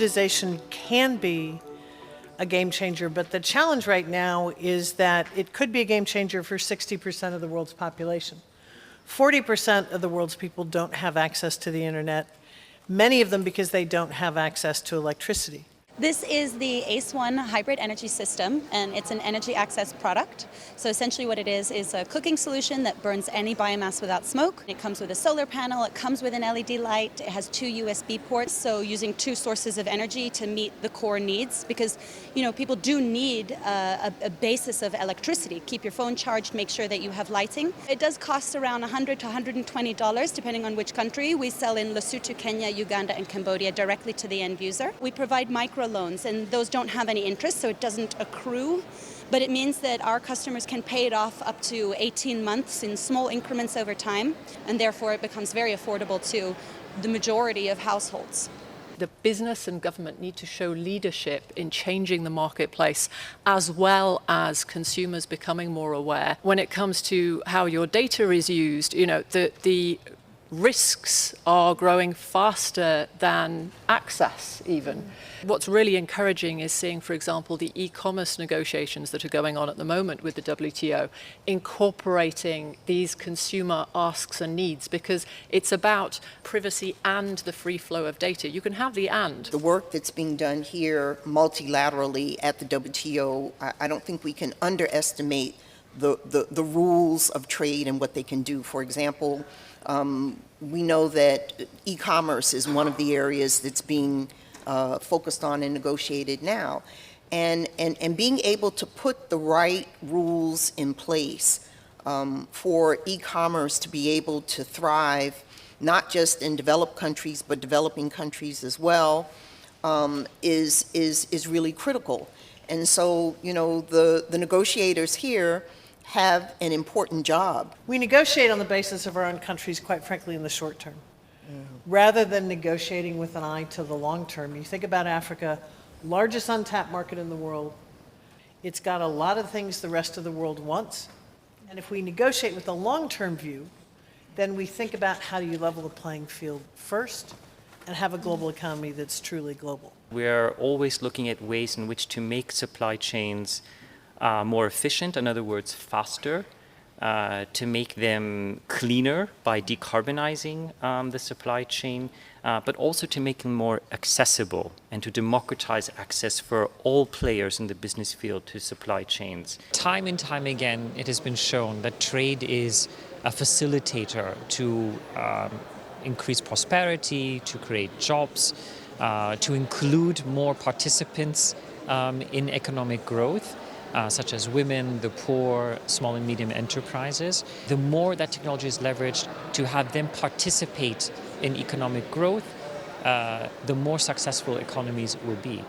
digitization can be a game changer, but the challenge right now is that it could be a game changer for 60% of the world's population. 40% of the world's people don't have access to the internet, many of them because they don't have access to electricity. This is the ACE-1 hybrid energy system, and it's an energy access product. So essentially what it is a cooking solution that burns any biomass without smoke. It comes with a solar panel, it comes with an LED light, it has 2 USB ports, so using 2 sources of energy to meet the core needs, because people do need a basis of electricity. Keep your phone charged, make sure that you have lighting. It does cost around $100 to $120 depending on which country. We sell in Lesotho, Kenya, Uganda and Cambodia directly to the end user. We provide micro loans, and those don't have any interest, so it doesn't accrue, but it means that our customers can pay it off up to 18 months in small increments over time, and therefore it becomes very affordable to the majority of households. The business and government need to show leadership in changing the marketplace, as well as consumers becoming more aware. When it comes to how your data is used, the risks are growing faster than access even. What's really encouraging is seeing, for example, the e-commerce negotiations that are going on at the moment with the WTO, incorporating these consumer asks and needs, because it's about privacy and the free flow of data. You can have the and. The work that's being done here multilaterally at the WTO, I don't think we can underestimate the rules of trade and what they can do. For example, we know that e-commerce is one of the areas that's being focused on and negotiated now. And being able to put the right rules in place for e-commerce to be able to thrive, not just in developed countries, but developing countries as well, is really critical. And so, the negotiators here have an important job. We negotiate on the basis of our own countries, quite frankly, in the short term, rather than negotiating with an eye to the long term. You think about Africa, largest untapped market in the world. It's got a lot of things the rest of the world wants. And if we negotiate with a long-term view, then we think about how do you level the playing field first and have a global economy that's truly global. We are always looking at ways in which to make supply chains more efficient, in other words, faster, to make them cleaner by decarbonizing the supply chain, but also to make them more accessible and to democratize access for all players in the business field to supply chains. Time and time again, it has been shown that trade is a facilitator to increase prosperity, to create jobs, to include more participants in economic growth. Such as women, the poor, small and medium enterprises. The more that technology is leveraged to have them participate in economic growth, the more successful economies will be.